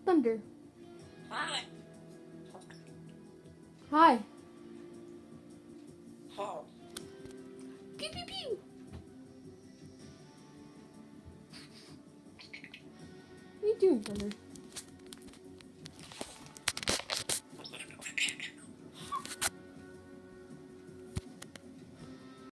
Thunder. Hi. Hi. Oh. Pew pew pew. What are you doing, Thunder?